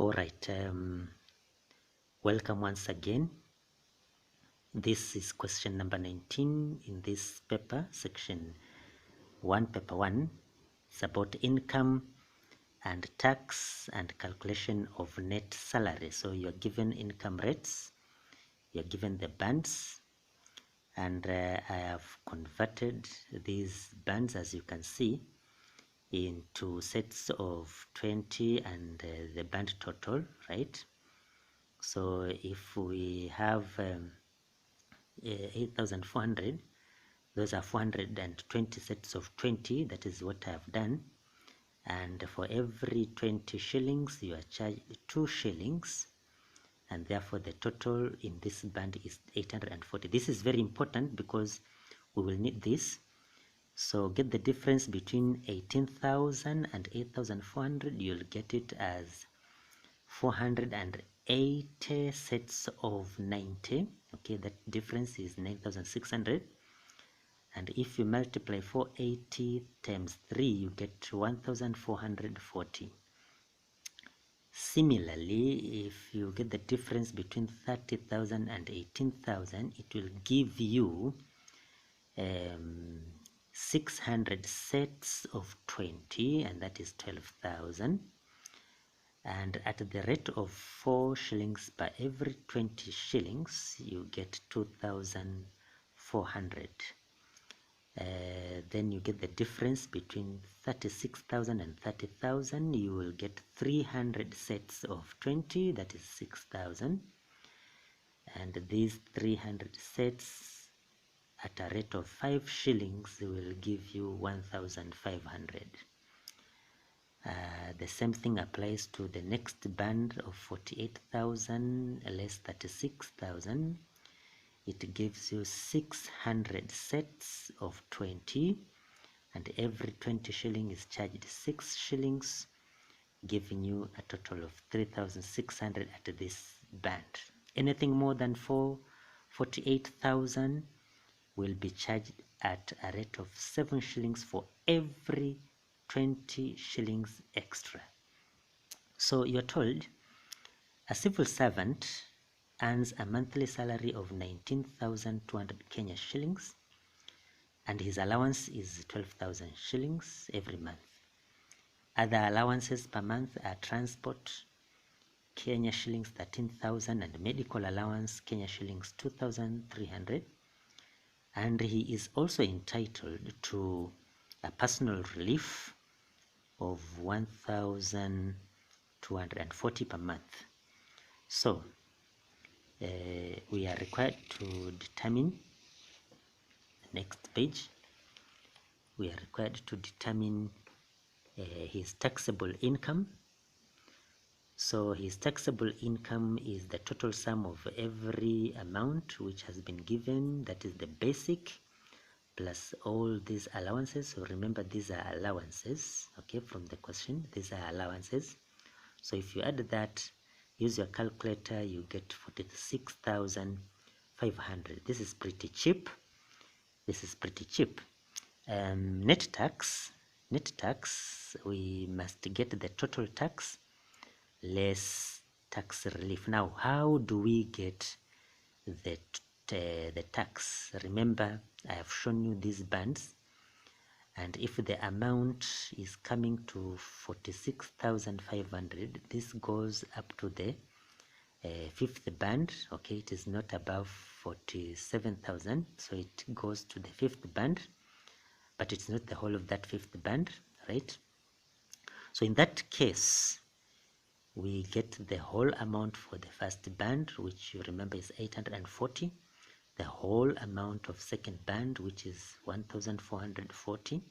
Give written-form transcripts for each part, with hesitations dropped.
All right, welcome once again. This is question number 19 in this paper, section 1, paper 1. It's about income and tax and calculation of net salary. So you're given income rates, you're given the bands, and I have converted these bands, as you can see, into sets of 20 and the band total, right? So if we have 8,400, those are 420 sets of 20. That is what I have done. And for every 20 shillings, you are charged 2 shillings. And therefore, the total in this band is 840. This is very important because we will need this. So get the difference between 18,000 and 8,400. You'll get it as 480 sets of 90. Okay, that difference is 9,600. And if you multiply 480 times 3, you get 1,440. Similarly, if you get the difference between 30,000 and 18,000, it will give you 600 sets of 20, and that is 12,000. And at the rate of 4 shillings per every 20 shillings, you get 2,400. Then you get the difference between 36,000 and 30,000. You will get 300 sets of 20, that is 6,000. And these 300 sets at a rate of 5 shillings will give you 1,500. The same thing applies to the next band of 48,000 less 36,000. It gives you 600 sets of 20, and every 20 shilling is charged 6 shillings, giving you a total of 3,600 at this band. Anything more than 48,000 will be charged at a rate of 7 shillings for every 20 shillings extra. So you're told a civil servant earns a monthly salary of 19,200 Kenya shillings, and his allowance is 12,000 shillings every month. Other allowances per month are transport, Kenya shillings 13,000, and medical allowance, Kenya shillings 2,300. And he is also entitled to a personal relief of 1,240 per month. So we are required to determine the next page. We are required to determine his taxable income. So his taxable income is the total sum of every amount which has been given, that is the basic, plus all these allowances. So remember, these are allowances, okay, from the question. These are allowances. So if you add that, use your calculator, you get 46,500. This is pretty cheap. This is pretty cheap. Net tax, we must get the total tax less tax relief. Now, how do we get the tax? Remember, I have shown you these bands, and if the amount is coming to 46,500, this goes up to the fifth band. Okay, it is not above 47,000, so it goes to the fifth band, but it's not the whole of that fifth band, right? So in that case, we get the whole amount for the first band, which you remember is 840, the whole amount of second band, which is 1,440,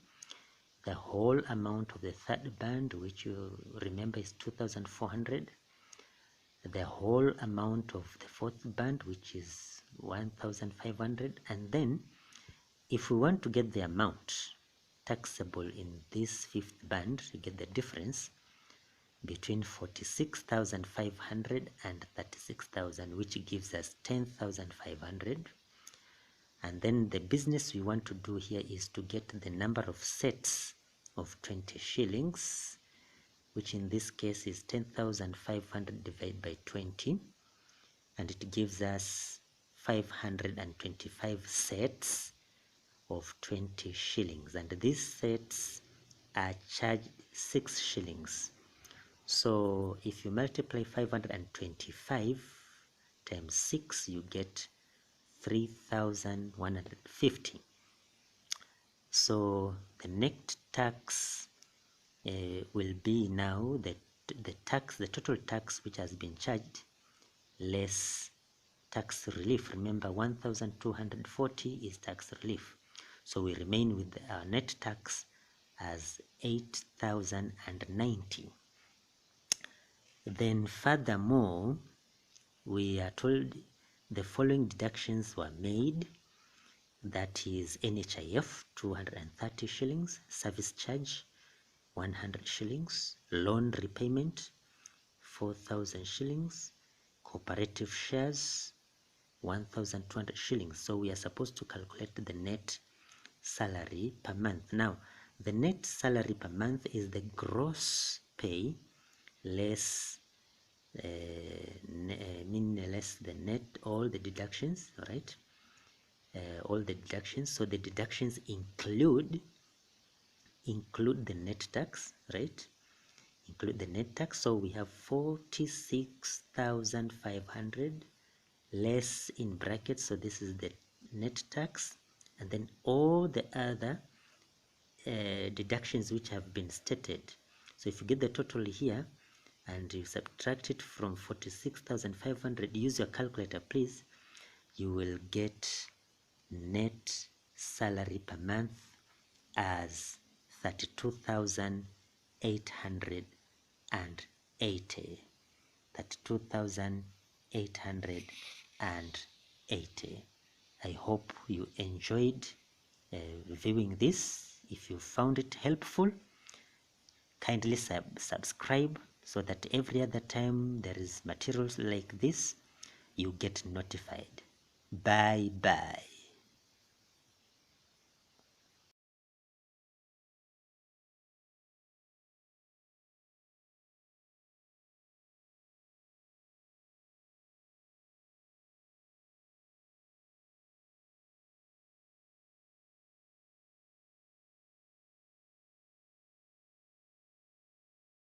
the whole amount of the third band, which you remember is 2,400, the whole amount of the fourth band, which is 1,500, and then if we want to get the amount taxable in this fifth band, you get the difference between 46,500 and 36,000, which gives us 10,500. And then the business we want to do here is to get the number of sets of 20 shillings, which in this case is 10,500 divided by 20, and it gives us 525 sets of 20 shillings, and these sets are charged 6 shillings. So if you multiply 525 times 6, you get 3,150. So the net tax will be now the total tax which has been charged less tax relief. Remember, 1,240 is tax relief, so we remain with our net tax as 8,090. Then furthermore, we are told the following deductions were made. That is NHIF 230 shillings, service charge 100 shillings, loan repayment 4,000 shillings, cooperative shares 1,200 shillings. So we are supposed to calculate the net salary per month. Now, the net salary per month is the gross pay less less the net, all the deductions, all right? All the deductions. So the deductions include the net tax, right? Include the net tax. So we have 46,500 less in brackets, so this is the net tax, and then all the other deductions which have been stated. So if you get the total here and you subtract it from 46,500, use your calculator please, you will get net salary per month as 32,880. 32,880. I hope you enjoyed viewing this. If you found it helpful, kindly subscribe so that every other time there is materials like this, you get notified. Bye bye.